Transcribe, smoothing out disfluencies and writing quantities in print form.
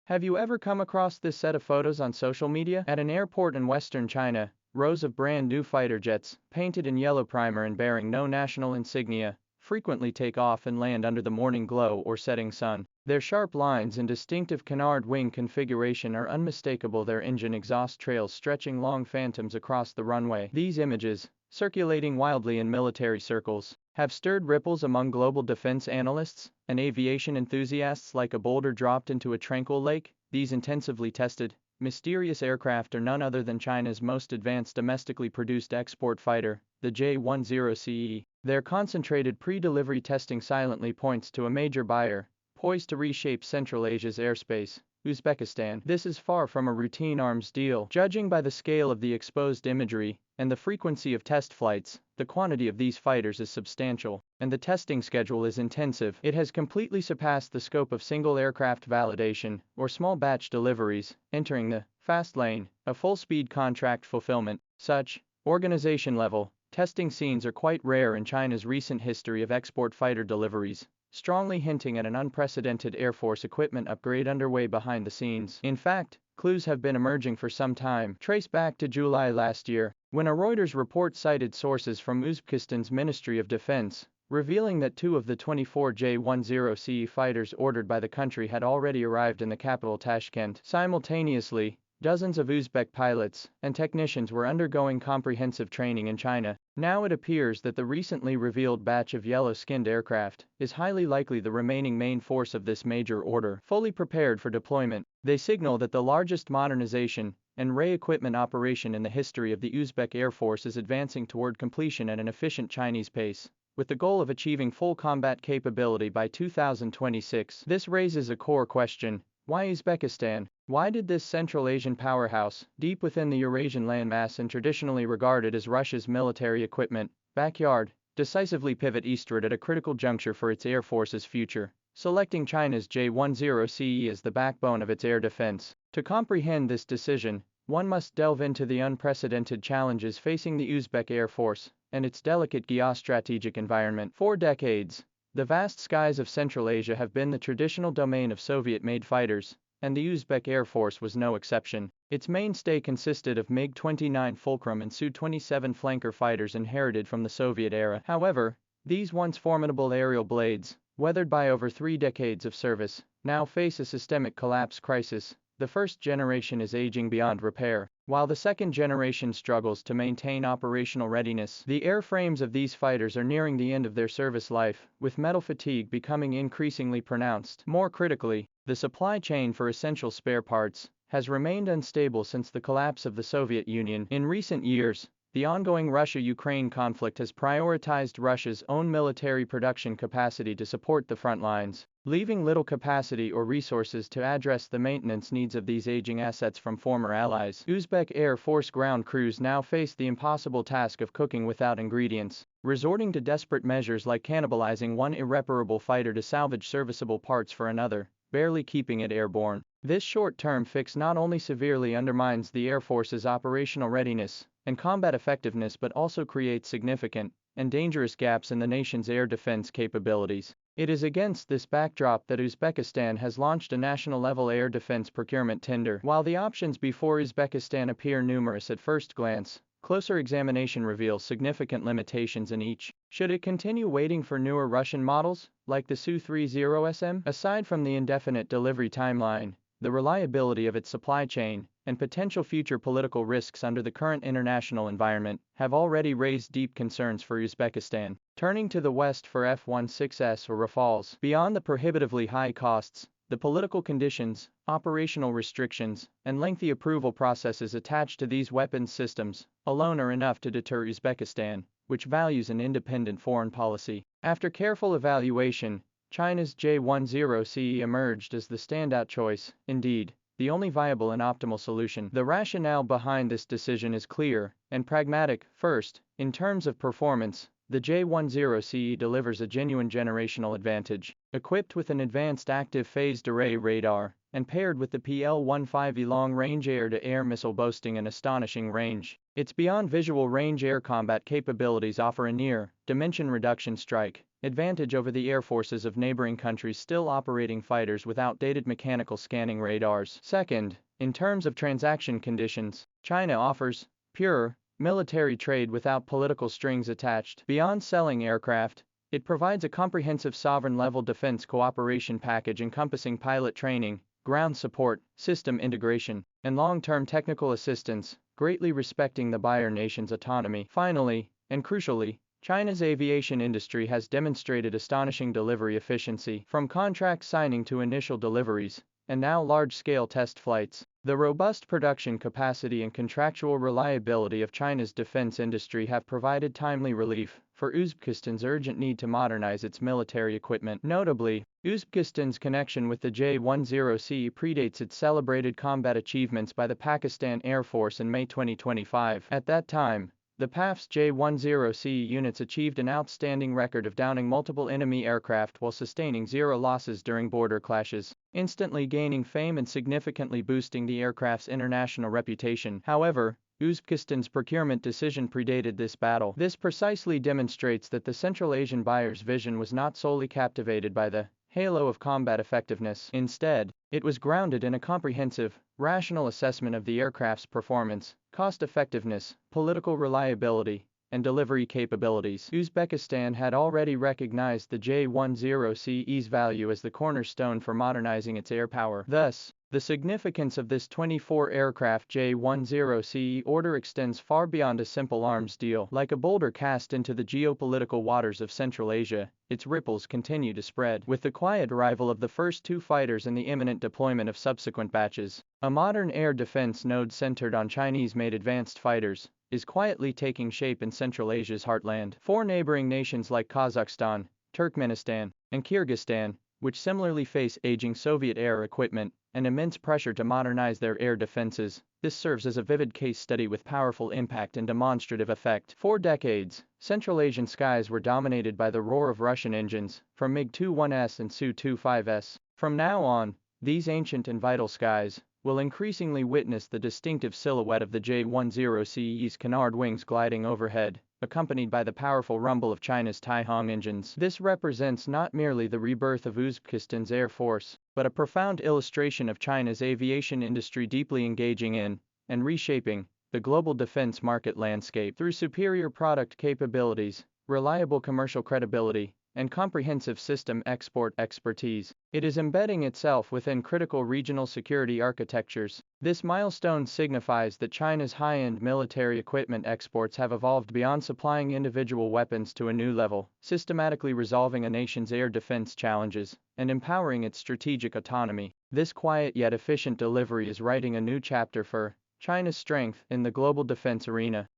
Have you ever come across this set of photos on social media? At an airport in western China, rows of brand new fighter jets, painted in yellow primer and bearing no national insignia, frequently take off and land under the morning glow or setting sun. Their sharp lines and distinctive canard wing configuration are unmistakable, their engine exhaust trails stretching long phantoms across the runway. These images, circulating wildly in military circles, have stirred ripples among global defense analysts and aviation enthusiasts like a boulder dropped into a tranquil lake. These intensively tested, mysterious aircraft are none other than China's most advanced domestically produced export fighter, the J-10CE. Their concentrated pre-delivery testing silently points to a major buyer, poised to reshape Central Asia's airspace, Uzbekistan. This is far from a routine arms deal. Judging by the scale of the exposed imagery and the frequency of test flights, the quantity of these fighters is substantial, and the testing schedule is intensive. It has completely surpassed the scope of single aircraft validation or small batch deliveries, entering the fast lane of full-speed contract fulfillment. Such organization-level testing scenes are quite rare in China's recent history of export fighter deliveries, strongly hinting at an unprecedented Air Force equipment upgrade underway behind the scenes. In fact, clues have been emerging for some time, traced back to July last year, when a Reuters report cited sources from Uzbekistan's Ministry of Defense, revealing that 2 of the 24 J-10CE fighters ordered by the country had already arrived in the capital Tashkent. Simultaneously, dozens of Uzbek pilots and technicians were undergoing comprehensive training in China. Now it appears that the recently revealed batch of yellow-skinned aircraft is highly likely the remaining main force of this major order. Fully prepared for deployment, they signal that the largest modernization and re-equipment operation in the history of the Uzbek Air Force is advancing toward completion at an efficient Chinese pace, with the goal of achieving full combat capability by 2026. This raises a core question. Why Uzbekistan? Why did this Central Asian powerhouse, deep within the Eurasian landmass and traditionally regarded as Russia's military equipment backyard, decisively pivot eastward at a critical juncture for its air force's future, selecting China's J-10CE as the backbone of its air defense? To comprehend this decision, one must delve into the unprecedented challenges facing the Uzbek Air Force and its delicate geostrategic environment. For decades, the vast skies of Central Asia have been the traditional domain of Soviet-made fighters, and the Uzbek Air Force was no exception. Its mainstay consisted of MiG-29 Fulcrum and Su-27 flanker fighters inherited from the Soviet era. However, these once formidable aerial blades, weathered by over 3 decades of service, now face a systemic collapse crisis. The first generation is aging beyond repair, while the second generation struggles to maintain operational readiness. The airframes of these fighters are nearing the end of their service life, with metal fatigue becoming increasingly pronounced. More critically, the supply chain for essential spare parts has remained unstable since the collapse of the Soviet Union. In recent years, the ongoing Russia-Ukraine conflict has prioritized Russia's own military production capacity to support the front lines, leaving little capacity or resources to address the maintenance needs of these aging assets from former allies. Uzbek Air Force ground crews now face the impossible task of cooking without ingredients, resorting to desperate measures like cannibalizing one irreparable fighter to salvage serviceable parts for another, barely keeping it airborne. This short-term fix not only severely undermines the Air Force's operational readiness and combat effectiveness but also creates significant and dangerous gaps in the nation's air defense capabilities. It is against this backdrop that Uzbekistan has launched a national-level air defense procurement tender. While the options before Uzbekistan appear numerous at first glance, closer examination reveals significant limitations in each. Should it continue waiting for newer Russian models, like the Su-30SM? Aside from the indefinite delivery timeline, the reliability of its supply chain, and potential future political risks under the current international environment, have already raised deep concerns for Uzbekistan. Turning to the West for F-16S or Rafales. Beyond the prohibitively high costs, the political conditions, operational restrictions, and lengthy approval processes attached to these weapons systems alone are enough to deter Uzbekistan, which values an independent foreign policy. After careful evaluation, China's J-10CE emerged as the standout choice, indeed, the only viable and optimal solution. The rationale behind this decision is clear and pragmatic. First, in terms of performance, the J-10CE delivers a genuine generational advantage. Equipped with an advanced active phased array radar, and paired with the PL-15E long-range air-to-air missile boasting an astonishing range, its beyond visual range air combat capabilities offer a near dimension reduction strike advantage over the air forces of neighboring countries still operating fighters with outdated mechanical scanning radars. Second, in terms of transaction conditions, China offers pure military trade without political strings attached. Beyond selling aircraft, it provides a comprehensive sovereign-level defense cooperation package encompassing pilot training, ground support, system integration, and long-term technical assistance, greatly respecting the buyer nation's autonomy. Finally, and crucially, China's aviation industry has demonstrated astonishing delivery efficiency, from contract signing to initial deliveries, and now large-scale test flights. The robust production capacity and contractual reliability of China's defense industry have provided timely relief for Uzbekistan's urgent need to modernize its military equipment. Notably, Uzbekistan's connection with the J-10CE predates its celebrated combat achievements by the Pakistan Air Force in May 2025. At that time, the PAF's J-10CE units achieved an outstanding record of downing multiple enemy aircraft while sustaining 0 losses during border clashes, instantly gaining fame and significantly boosting the aircraft's international reputation. However, Uzbekistan's procurement decision predated this battle. This precisely demonstrates that the Central Asian buyer's vision was not solely captivated by the halo of combat effectiveness. Instead, it was grounded in a comprehensive, rational assessment of the aircraft's performance, cost-effectiveness, political reliability, and delivery capabilities. Uzbekistan had already recognized the J-10CE's value as the cornerstone for modernizing its air power. Thus, the significance of this 24-aircraft J-10CE order extends far beyond a simple arms deal. Like a boulder cast into the geopolitical waters of Central Asia, its ripples continue to spread. With the quiet arrival of the first 2 fighters and the imminent deployment of subsequent batches, a modern air defense node centered on Chinese-made advanced fighters is quietly taking shape in Central Asia's heartland. 4 neighboring nations like Kazakhstan, Turkmenistan, and Kyrgyzstan, which similarly face aging Soviet-era equipment and immense pressure to modernize their air defenses. This serves as a vivid case study with powerful impact and demonstrative effect. For decades, Central Asian skies were dominated by the roar of Russian engines, from MiG-21S and Su-25S. From now on, these ancient and vital skies will increasingly witness the distinctive silhouette of the J-10CE's canard wings gliding overhead, accompanied by the powerful rumble of China's Taihong engines. This represents not merely the rebirth of Uzbekistan's air force, but a profound illustration of China's aviation industry deeply engaging in and reshaping the global defense market landscape. Through superior product capabilities, reliable commercial credibility, and comprehensive system export expertise, it is embedding itself within critical regional security architectures. This milestone signifies that China's high-end military equipment exports have evolved beyond supplying individual weapons to a new level, systematically resolving a nation's air defense challenges and empowering its strategic autonomy. This quiet yet efficient delivery is writing a new chapter for China's strength in the global defense arena.